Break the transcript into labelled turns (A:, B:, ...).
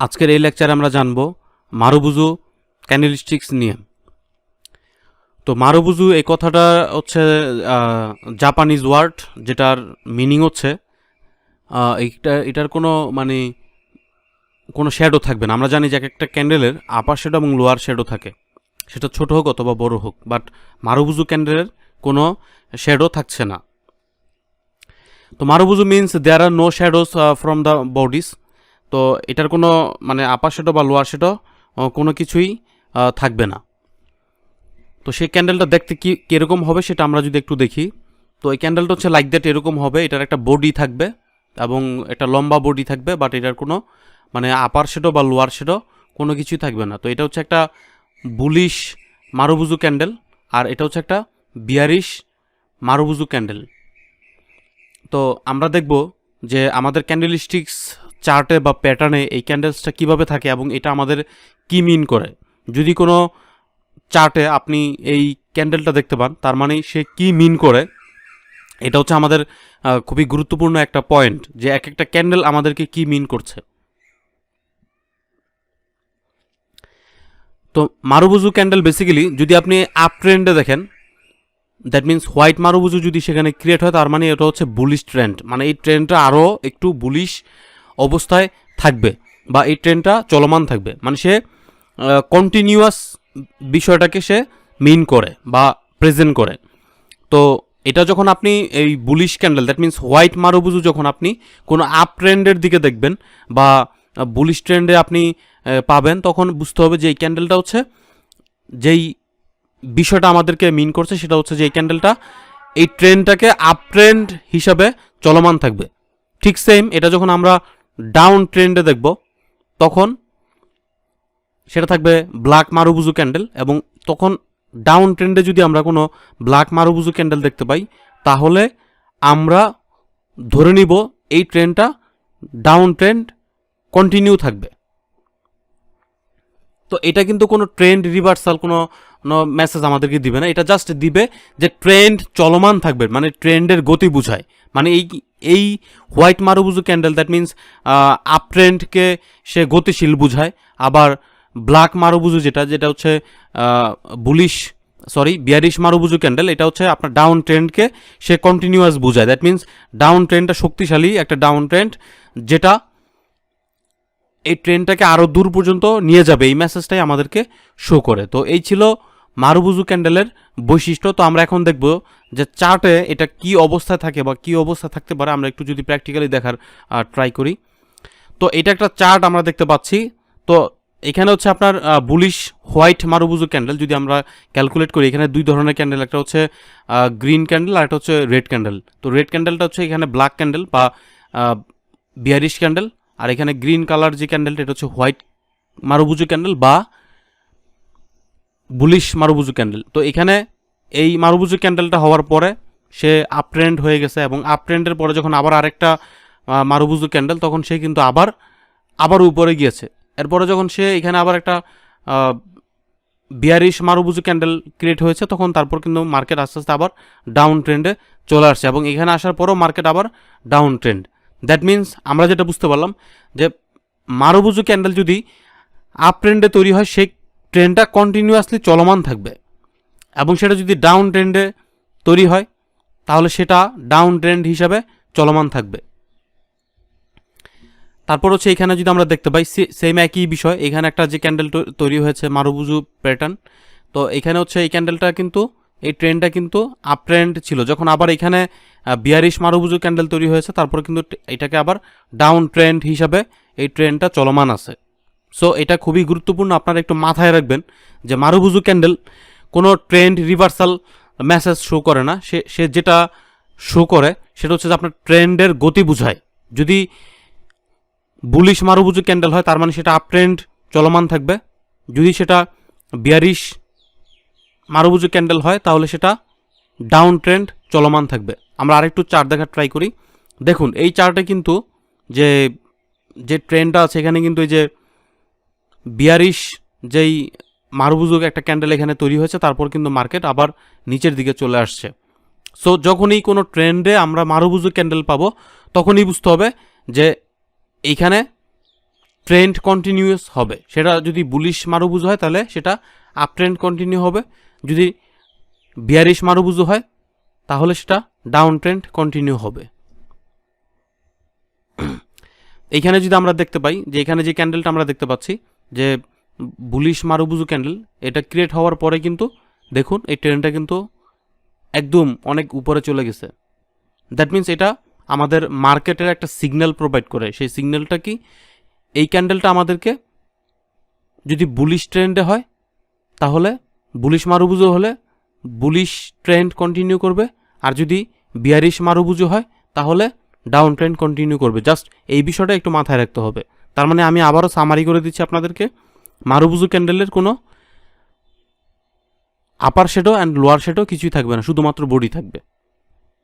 A: আজকের এই লেকচারে আমরা জানব মারুবুজু ক্যান্ডেলস্টিক্স নিয়ে। তো মারুবুজু এই কথাটা হচ্ছে জাপানিজ ওয়ার্ড, যেটার মিনিং হচ্ছে এটার কোনো শ্যাডো থাকবে না। আমরা জানি যে একটা ক্যান্ডেলের আপার শ্যাডো এবং লোয়ার শ্যাডো থাকে, সেটা ছোট হোক অথবা বড় হোক, বাট মারুবুজু ক্যান্ডেলের কোনো শ্যাডো থাকছে না। তো marubozu means there are no shadows from the bodies. তো এটার কোনো আপার শ্যাডো বা লোয়ার শ্যাডো কোনো কিছুই থাকবে না। তো সেই ক্যান্ডেলটা দেখতে কীরকম হবে সেটা আমরা যদি একটু দেখি। তো এই ক্যান্ডেলটা হচ্ছে লাইক দ্যাট, এরকম হবে। এটার একটা বডি থাকবে এবং একটা লম্বা বডি থাকবে, বাট এটার কোনো আপার শ্যাডো বা লোয়ার শ্যাডো কোনো কিছুই থাকবে না। তো এটা হচ্ছে একটা বুলিশ মারুবুজু ক্যান্ডেল, আর এটা হচ্ছে একটা বিয়ারিশ মারুবুজু ক্যান্ডেল। তো আমরা দেখব যে আমাদের ক্যান্ডেলস্টিক্স চার্টে বা প্যাটার্নে এই ক্যান্ডেলসটা কীভাবে থাকে এবং এটা আমাদের কী মিন করে। যদি কোনো চার্টে আপনি এই ক্যান্ডেলটা দেখতে পান, তার মানে সে কী মিন করে, এটা হচ্ছে আমাদের খুবই গুরুত্বপূর্ণ একটা পয়েন্ট, যে এক একটা ক্যান্ডেল আমাদেরকে কী মিন করছে। তো মারুবুজু ক্যান্ডেল বেসিক্যালি যদি আপনি আপ ট্রেন্ডে দেখেন, দ্যাট মিনস হোয়াইট মারুবুজু যদি সেখানে ক্রিয়েট হয়, তার মানে এটা হচ্ছে বুলিশ ট্রেন্ড, এই ট্রেন্ডটা আরও একটু বুলিশ অবস্থায় থাকবে বা এই ট্রেন্ডটা চলমান থাকবে, সে কন্টিনিউয়াস বিষয়টাকে সে মিন করে বা প্রেজেন্ট করে। তো এটা যখন আপনি এই bullish candle, that means white মারুবুজু যখন আপনি কোনো আপ ট্রেন্ডের দিকে দেখবেন বা বুলিশ ট্রেন্ডে আপনি পাবেন, তখন বুঝতে হবে যে এই ক্যান্ডেলটা হচ্ছে যেই বিষয়টা আমাদেরকে মিন করছে, সেটা হচ্ছে যে এই ক্যান্ডেলটা এই ট্রেন্ডটাকে আপ ট্রেন্ড হিসাবে চলমান থাকবে। ঠিক সেম এটা যখন আমরা ডাউন ট্রেন্ডে দেখব, তখন সেটা থাকবে ব্ল্যাক মারুবুজু ক্যান্ডেল, এবং তখন ডাউন ট্রেন্ডে যদি আমরা কোনো ব্ল্যাক মারুবুজু ক্যান্ডেল দেখতে পাই, তাহলে আমরা ধরে নিব এই ট্রেন্ডটা ডাউন ট্রেন্ড কন্টিনিউ থাকবে। তো এটা কিন্তু কোনো ট্রেন্ড রিভার্সাল কোনো মেসেজ আমাদেরকে দিবে না, এটা জাস্ট দিবে যে ট্রেন্ড চলমান থাকবে, ট্রেন্ডের গতি বুঝায়। এই white marubozu candle, that means up ট্রেন্ডকে সে গতিশীল বুঝায়। আবার ব্ল্যাক মারুবুজু যেটা হচ্ছে বিয়ারিশ মারুবুজু ক্যান্ডেল, এটা হচ্ছে আপনার ডাউন ট্রেন্ডকে সে কন্টিনিউয়াস বুঝায়। দ্যাট মিনস ডাউন ট্রেন্ডটা শক্তিশালী একটা ডাউন ট্রেন্ড, যেটা এই ট্রেন্ডটাকে আরও দূর পর্যন্ত নিয়ে যাবে, এই মেসেজটাই আমাদেরকে শো করে। তো এই ছিল মারুবুজু ক্যান্ডেলের বৈশিষ্ট্য। তো আমরা এখন দেখব যে চার্টে এটা কি অবস্থায় থাকে বা কি অবস্থা থাকতে পারে। আমরা একটু যদি প্র্যাকটিক্যালি দেখার ট্রাই করি। তো এটা একটা চার্ট আমরা দেখতে পাচ্ছি। তো এখানে হচ্ছে আপনার বুলিশ হোয়াইট মারুবুজু ক্যান্ডেল যদি আমরা ক্যালকুলেট করি, এখানে দুই ধরনের ক্যান্ডেল, একটা হচ্ছে গ্রিন ক্যান্ডেল আর একটা হচ্ছে রেড ক্যান্ডেল। তো রেড ক্যান্ডেলটা হচ্ছে এখানে ব্ল্যাক ক্যান্ডেল বা বিয়ারিশ ক্যান্ডেল, আর এখানে গ্রিন কালার যে ক্যান্ডেলটা, এটা হচ্ছে হোয়াইট মারুবুজু ক্যান্ডেল বা বুলিশ মারুবুজু ক্যান্ডেল। তো এখানে এই মারুবুজু ক্যান্ডেলটা হওয়ার পরে সে আপ ট্রেন্ড হয়ে গেছে, এবং আপ ট্রেন্ডের পরে যখন আবার আরেকটা মারুবুজু ক্যান্ডেল, তখন সে কিন্তু আবার উপরে গিয়েছে। এরপরে যখন সে এখানে আবার একটা বিয়ারিশ মারুবুজু ক্যান্ডেল ক্রিয়েট হয়েছে, তখন তারপর কিন্তু মার্কেট আস্তে আস্তে আবার ডাউন ট্রেন্ডে চলে আসছে, এবং এখানে আসার পরও মার্কেট আবার ডাউন ট্রেন্ড। দ্যাট মিনস আমরা যেটা বুঝতে পারলাম যে মারুবুজু ক্যান্ডেল যদি আপ ট্রেন্ডে তৈরি হয়, সেই ট্রেন্ডটা কন্টিনিউয়াসলি চলমান থাকবে, এবং সেটা যদি ডাউন ট্রেন্ডে তৈরি হয়, তাহলে সেটা ডাউন ট্রেন্ড হিসাবে চলমান থাকবে। তারপর হচ্ছে এখানে যদি আমরা দেখতে পাই সেম একই বিষয়, এখানে একটা যে ক্যান্ডেল তৈরি হয়েছে মারুবুজু প্যাটার্ন। তো এখানে হচ্ছে এই ক্যান্ডেলটা কিন্তু, এই ট্রেন্ডটা কিন্তু আপ ট্রেন্ড ছিল, যখন আবার এখানে বিয়ারিশ মারুবুজু ক্যান্ডেল তৈরি হয়েছে, তারপর কিন্তু এটাকে আবার ডাউন ট্রেন্ড হিসাবে এই ট্রেন্ডটা চলমান আছে। সো এটা খুবই গুরুত্বপূর্ণ, আপনারা একটু মাথায় রাখবেন যে মারুবুজু ক্যান্ডেল কোনো ট্রেন্ড রিভার্সাল মেসেজ শো করে না। সে যেটা শো করে সেটা হচ্ছে যে আপনার ট্রেন্ডের গতি বুঝায়। যদি বুলিশ মারুবুজু ক্যান্ডেল হয়, তার মানে সেটা আপ ট্রেন্ড চলমান থাকবে। যদি সেটা বিয়ারিশ মারুবুজু ক্যান্ডেল হয়, তাহলে সেটা ডাউন ট্রেন্ড চলমান থাকবে। আমরা আরেকটু চার্ট দেখার ট্রাই করি। দেখুন এই চার্টে কিন্তু যে ট্রেন্ডটা আছে, এখানে কিন্তু এই যে বিয়ারিশ যেই মারুবুজু একটা ক্যান্ডেল এখানে তৈরি হয়েছে, তারপর কিন্তু মার্কেট আবার নিচের দিকে চলে আসছে। সো যখনই কোনো ট্রেন্ডে আমরা মারুবুজু ক্যান্ডেল পাবো, তখনই বুঝতে হবে যে এইখানে ট্রেন্ড কন্টিনিউয়াস হবে। সেটা যদি বুলিশ মারুবুজু হয় তাহলে সেটা আপ ট্রেন্ড কন্টিনিউ হবে, যদি বিয়ারিশ মারুবুজু হয় তাহলে সেটা ডাউন ট্রেন্ড কন্টিনিউ হবে। এইখানে যদি আমরা দেখতে পাই যে এখানে যে ক্যান্ডেলটা আমরা দেখতে পাচ্ছি যে বুলিশ মারুবুজু ক্যান্ডেল, এটা ক্রিয়েট হওয়ার পরে কিন্তু দেখুন এই ট্রেন্ডটা কিন্তু একদম অনেক উপরে চলে গেছে। দ্যাট মিন্স এটা আমাদের মার্কেটের একটা সিগন্যাল প্রোভাইড করে। সেই সিগন্যালটা কি, এই ক্যান্ডেলটা আমাদেরকে যদি বুলিশ ট্রেন্ডে হয় তাহলে বুলিশ মারুবুজু হলে বুলিশ ট্রেন্ড কন্টিনিউ করবে, আর যদি বিয়ারিশ মারুবুজু হয় তাহলে ডাউন ট্রেন্ড কন্টিনিউ করবে। জাস্ট এই বিষয়টা একটু মাথায় রাখতে হবে। তার মানে আমি আবারও সামারি করে দিচ্ছি আপনাদেরকে, মারুবুজু ক্যান্ডেলের কোনো আপার শেডো অ্যান্ড লোয়ার শেডো কিছুই থাকবে না, শুধুমাত্র বডি থাকবে।